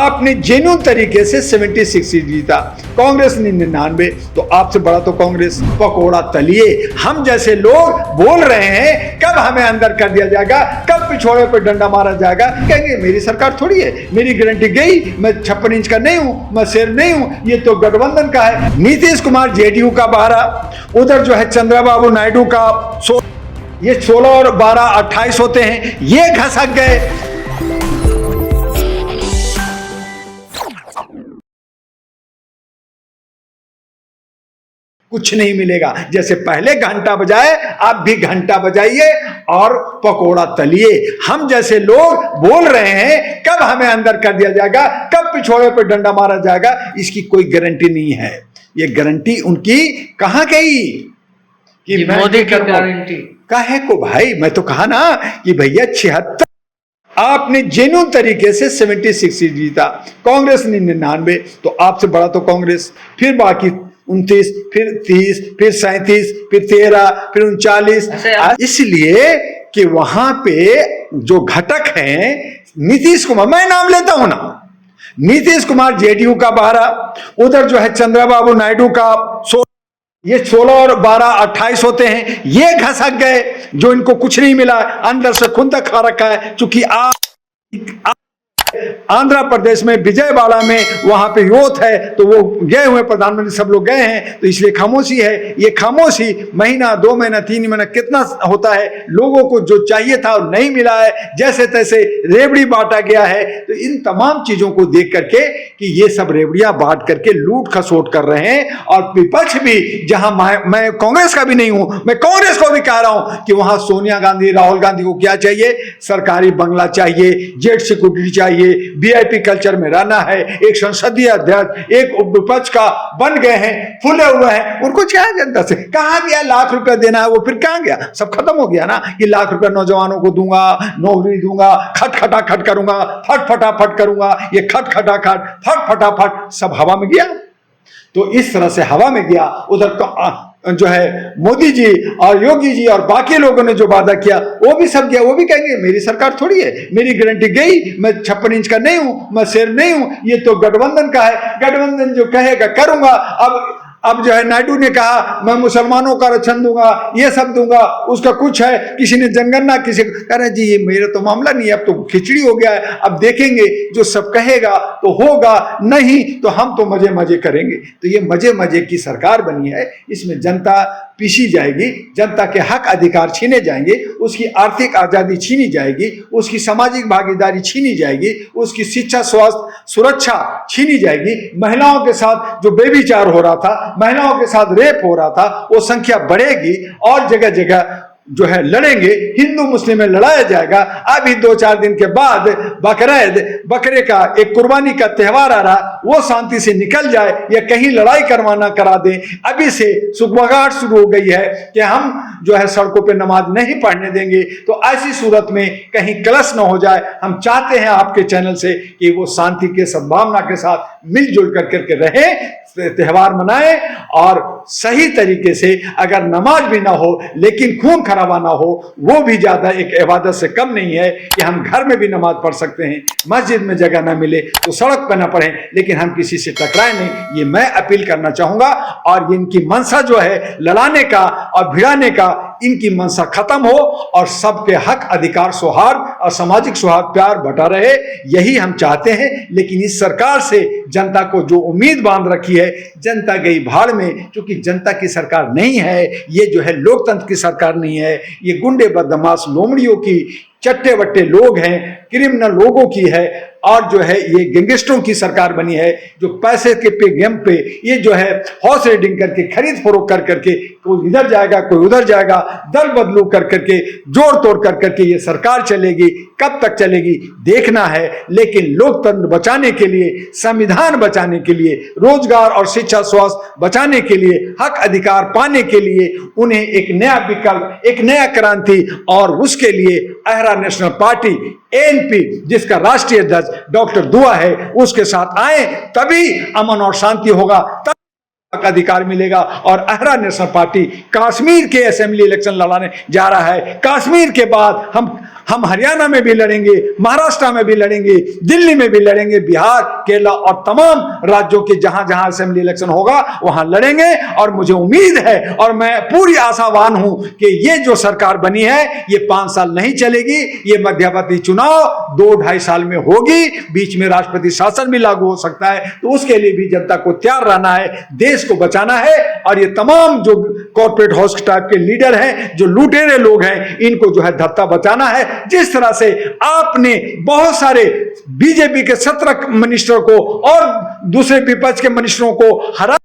आपने जेन्युइन तरीके से 76 सीट जीता, कांग्रेस ने 99। तो आपसे बड़ा तो कांग्रेस। पकोड़ा तलिए हम जैसे लोग बोल रहे हैं, कब हमें अंदर कर दिया जाएगा, कब पिछोड़े पे डंडा मारा जाएगा। कहेंगे मेरी सरकार थोड़ी है, मेरी गारंटी गई, मैं 56 इंच का नहीं हूं, मैं शेर नहीं हूं, ये तो गठबंधन का है। नीतीश कुमार जेडीयू का 12, उधर जो है चंद्रबाबू नायडू का 16, ये 16 और 12 28 होते हैं, ये घसक गए। कुछ नहीं मिलेगा। जैसे पहले घंटा बजाए, आप भी घंटा बजाइए और पकोड़ा तलिए। हम जैसे लोग बोल रहे हैं, कब हमें अंदर कर दिया जाएगा, कब पिछोड़े पे डंडा मारा जाएगा, इसकी कोई गारंटी नहीं है। ये गारंटी उनकी कहां गई कि मोदी की गारंटी काहे को भाई। मैं तो कहा ना कि भैया 76, आपने जेन्युइन तरीके से 76 सीट जीता, कांग्रेस ने 99। तो आपसे बड़ा तो कांग्रेस। फिर बाकी 29, फिर 30, फिर 37, फिर 13, फिर 39। इसलिए कि वहां पे जो घटक हैं, नीतीश कुमार, मैं नाम लेता हूं ना, नीतीश कुमार जेडीयू का 12, उधर जो है चंद्रबाबू नायडू का 16, ये 16 और 12 28 होते हैं, ये घसक गए। जो इनको कुछ नहीं मिला, अंदर से खुंदक खा रखा है। चूंकि आंध्र प्रदेश में विजयवाड़ा में वहां पे यूथ है, तो वो गए हुए प्रधानमंत्री सब लोग गए हैं, तो इसलिए खामोशी है। ये खामोशी महीना 2 महीना 3 महीना कितना होता है, लोगों को जो चाहिए था वो नहीं मिला है, जैसे तैसे रेवड़ी बांटा गया है। तो इन तमाम चीजों को देख करके कि ये सब रेवड़ियां बांट करके लूट खसोट कर रहे हैं। और विपक्ष भी, जहां मैं कांग्रेस का भी नहीं हूं, मैं कांग्रेस को भी कह रहा हूं कि वहां सोनिया गांधी, राहुल गांधी को क्या चाहिए, सरकारी बंगला चाहिए, जेट सिक्योरिटी चाहिए, वीआईपी कल्चर में रहना है, एक संसदीय अध्यक्ष, एक विपक्ष का बन गए हैं, फूले हुए हैं। उनको चाहिए जनता से। कहां गया लाख रुपया देना है, वो फिर कहां गया, सब खत्म हो गया ना। कि लाख रुपया नौजवानों को दूंगा, नौकरी दूंगा, खटखटा खट करूंगा, फट फटाफट करूंगा, ये खटखटा खट फट फटाफट सब हवा में गया। तो इस तरह से हवा में गया। उधर जो है मोदी जी और योगी जी और बाकी लोगों ने जो वादा किया, वो भी सब गया। वो भी कहेंगे मेरी सरकार थोड़ी है, मेरी गारंटी गई, मैं 56 इंच का नहीं हूं, मैं शेर नहीं हूं, ये तो गठबंधन का है। गठबंधन जो कहेगा करूंगा। अब जो है नायडू ने कहा मैं मुसलमानों का आरक्षण दूंगा, ये सब दूंगा, उसका कुछ है। किसी ने जनगणना, किसी कह रहे जी ये मेरा तो मामला नहीं है, अब तो खिचड़ी हो गया है, अब देखेंगे जो सब कहेगा तो होगा, नहीं तो हम तो मजे मजे करेंगे। तो ये मजे मजे की सरकार बनी है। इसमें जनता पीसी जाएगी, जनता के हक अधिकार छीने जाएंगे, उसकी आर्थिक आजादी छीनी जाएगी, उसकी सामाजिक भागीदारी छीनी जाएगी, उसकी शिक्षा, स्वास्थ्य, सुरक्षा छीनी जाएगी। महिलाओं के साथ जो बेविचार हो रहा था, महिलाओं के साथ रेप हो रहा था, वो संख्या बढ़ेगी और जगह जगह जो है लड़ेंगे। हिंदू मुस्लिम में लड़ाया जाएगा। अभी 2-4 दिन के बाद बकरीद, बकरे का एक कुर्बानी का त्योहार आ रहा, वो शांति से निकल जाए या कहीं लड़ाई करवाना करा दें। अभी से सुगबगाहट शुरू हो गई है कि हम जो है सड़कों पे नमाज नहीं पढ़ने देंगे। तो ऐसी सूरत में कहीं कलश न हो जाए। हम चाहते हैं आपके चैनल से कि वो शांति के सद्भावना के साथ मिलजुल करके रहे, त्योहार मनाएं और सही तरीके से, अगर नमाज भी ना हो लेकिन खून खराबा ना हो, वो भी ज्यादा एक इबादत से कम नहीं है। कि हम घर में भी नमाज पढ़ सकते हैं, मस्जिद में जगह ना मिले तो सड़क पर ना पढ़ें, लेकिन हम किसी से टकराए नहीं। ये मैं अपील करना चाहूंगा। और इनकी मंशा जो है लड़ाने का और भिड़ाने का, इनकी मंशा खत्म हो और सबके हक अधिकार, सौहार्द और सामाजिक सौहार्द, प्यार बटा रहे, यही हम चाहते हैं। लेकिन इस सरकार से जनता को जो उम्मीद बांध रखी है, जनता गई भाड़ में। क्योंकि जनता की सरकार नहीं है, ये जो है लोकतंत्र की सरकार नहीं है, ये गुंडे बदमाश लोमड़ियों की, चट्टे बट्टे लोग हैं, क्रिमिनल लोगों की है। और जो है ये गैंगस्टरों की सरकार बनी है, जो पैसे के पे गेम पे ये जो है हॉर्स रेडिंग करके, खरीद फरोख्त कर करके, कोई इधर जाएगा कोई उधर जाएगा, दल बदलू कर करके, जोड़ तोड़ कर करके ये सरकार चलेगी। कब तक चलेगी देखना है। लेकिन लोकतंत्र बचाने के लिए, संविधान बचाने के लिए, रोजगार और शिक्षा स्वास्थ्य बचाने के लिए, हक अधिकार पाने के लिए उन्हें एक नया विकल्प, एक नया क्रांति, और उसके लिए अहरा नेशनल पार्टी एएनपी, जिसका राष्ट्रीय अध्यक्ष डॉक्टर दुआ है, उसके साथ आए, तभी अमन और शांति होगा, तब अधिकार मिलेगा। और अहरा नेशनल पार्टी कश्मीर के असेंबली इलेक्शन लड़ाने जा रहा है। कश्मीर के बाद हम हम हरियाणा में भी लड़ेंगे, महाराष्ट्र में भी लड़ेंगे, दिल्ली में भी लड़ेंगे, बिहार, केरला और तमाम राज्यों के जहां जहां असेंबली इलेक्शन होगा वहां लड़ेंगे। और मुझे उम्मीद है और मैं पूरी आशावान हूं कि ये जो सरकार बनी है ये 5 साल नहीं चलेगी, ये मध्यवर्ती चुनाव 2-2.5 साल में होगी, बीच में राष्ट्रपति शासन भी लागू हो सकता है। तो उसके लिए भी जनता को तैयार रहना है, देश को बचाना है। और ये तमाम जो कॉर्पोरेट हाउस टाइप के लीडर हैं, जो लुटेरे लोग हैं, इनको जो है धत्ता बचाना है। जिस तरह से आपने बहुत सारे बीजेपी के 17 मिनिस्टर को और दूसरे विपक्ष के मिनिस्टरों को हरा,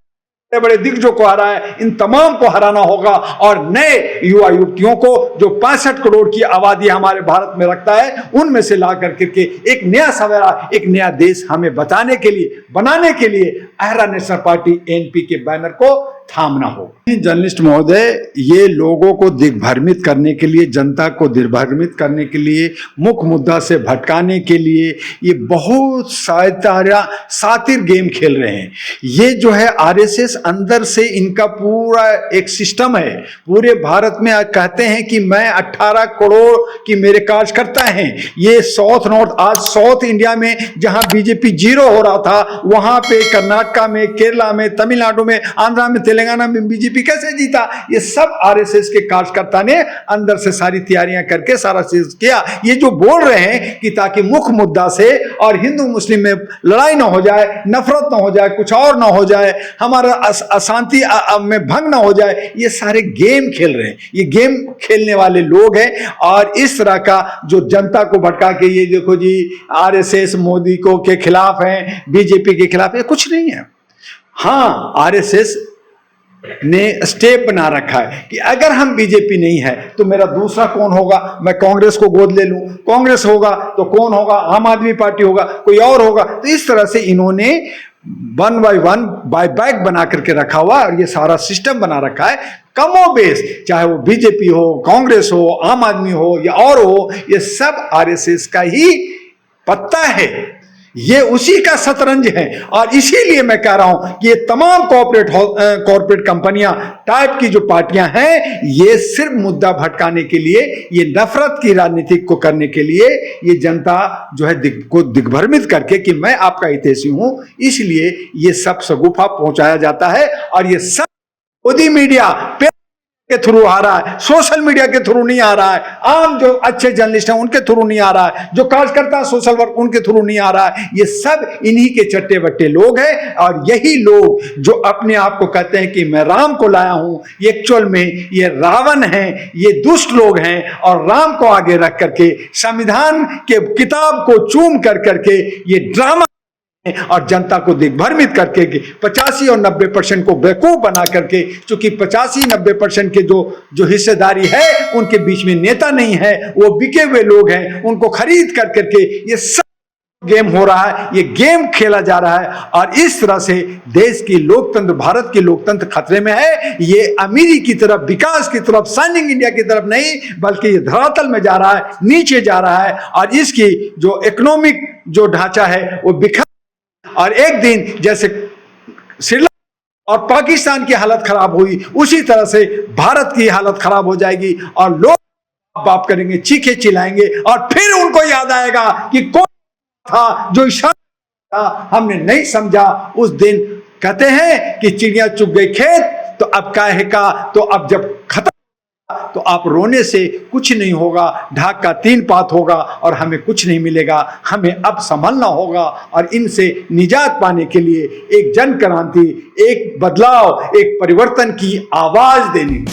बड़े दिग्गजों को हरा है, इन तमाम को हराना होगा। और नए युवा युवतियों को जो 65 करोड़ की आबादी हमारे भारत में रखता है, उनमें से ला करके एक नया सवेरा, एक नया देश हमें बचाने के लिए, बनाने के लिए अहरा नेशनल पार्टी एनपी के बैनर को थामना होगा। जर्नलिस्ट महोदय, ये लोगों को दिग्भ्रमित करने के लिए, जनता को दिग्भ्रमित करने के लिए, मुख्य मुद्दा से भटकाने के लिए ये बहुत सातिर गेम खेल रहे हैं। ये जो है आरएसएस अंदर से इनका पूरा एक सिस्टम है। पूरे भारत में आज कहते हैं कि मैं 18 करोड़ की मेरे कार्यकर्ता हैं। ये साउथ नॉर्थ, आज साउथ इंडिया में जहां बीजेपी 0 हो रहा था, वहां पे कर्नाटका में, केरला में, तमिलनाडु में, आंध्रा में, तेलंगाना में बीजेपी कैसे जीता? ये सब आरएसएस के कार्यकर्ता ने अंदर से सारी तैयारियां करके सारा चीज किया। ये जो बोल रहे हैं कि ताकि मुख्य मुद्दा से और हिंदू मुस्लिम में लड़ाई ना हो जाए, नफरत ना हो जाए, कुछ और ना हो जाए, हमारा अशांति में भंग ना हो जाए, ये सारे गेम खेल रहे हैं। ये गेम खेलने वाले लोग हैं। और इस तरह का जो जनता को भटका के, ये देखो जी आरएसएस मोदी को के खिलाफ है, बीजेपी के खिलाफ है, कुछ नहीं है। हाँ, आरएसएस ने स्टेप बना रखा है कि अगर हम बीजेपी नहीं है तो मेरा दूसरा कौन होगा? मैं कांग्रेस को गोद ले लूं, कांग्रेस होगा तो कौन होगा? आम आदमी पार्टी होगा, कोई और होगा। तो इस तरह से इन्होंने 1 by 1 बायबैक बना करके रखा हुआ और ये सारा सिस्टम बना रखा है। कमो बेस, चाहे वो बीजेपी हो, कांग्रेस हो, आम आदमी हो या और हो, ये सब आरएसएस का ही पत्ता है। ये उसी का शतरंज है। और इसीलिए मैं कह रहा हूं कि ये तमाम कॉर्पोरेट कंपनियां टाइप की जो पार्टियां हैं, ये सिर्फ मुद्दा भटकाने के लिए, ये नफरत की राजनीति को करने के लिए, ये जनता जो है को दिग्भ्रमित करके कि मैं आपका हितैषी हूं, इसलिए ये सब शगुफा पहुंचाया जाता है। और ये सब मोदी मीडिया के थ्रू आ रहा है, सोशल मीडिया के थ्रू नहीं आ रहा है, आम जो अच्छे जर्नलिस्ट हैं उनके थ्रू नहीं आ रहा है, जो कार्यकर्ता सोशल वर्क उनके थ्रू नहीं आ रहा है। ये सब इन्हीं के चट्टे बट्टे लोग हैं। और यही लोग जो अपने आप को कहते हैं कि मैं राम को लाया हूं, एक्चुअल में ये रावण हैं, ये दुष्ट लोग हैं। और राम को आगे रख करके संविधान के किताब को चूम कर करके ये ड्रामा और जनता को दिग्भ्रमित करके 85 और 90% को बेवकूफ बना करके, चूंकि 85-90% के जो हिस्सेदारी है उनके बीच में नेता नहीं है, वो बिके हुए लोग हैं, उनको खरीद कर करके ये सब गेम हो रहा है, ये गेम खेला जा रहा है। और इस तरह से देश की लोकतंत्र, भारत की लोकतंत्र खतरे में है। ये अमीरी की तरफ, विकास की तरफ, शाइनिंग इंडिया की तरफ नहीं, बल्कि ये धरातल में जा रहा है, नीचे जा रहा है। और इसकी जो इकोनॉमिक जो ढांचा है वो बिखर, और एक दिन जैसे श्रीलंका और पाकिस्तान की हालत खराब हुई, उसी तरह से भारत की हालत खराब हो जाएगी। और लोग बाप करेंगे, चीखे चिल्लाएंगे, और फिर उनको याद आएगा कि कौन था जो इशारा था, हमने नहीं समझा उस दिन। कहते हैं कि चिड़िया चुग गई खेत, तो अब काहे का, तो अब जब खत्म तो आप रोने से कुछ नहीं होगा, ढाक का 3 पात होगा और हमें कुछ नहीं मिलेगा। हमें अब संभलना होगा और इनसे निजात पाने के लिए एक जन क्रांति, एक बदलाव, एक परिवर्तन की आवाज देनी।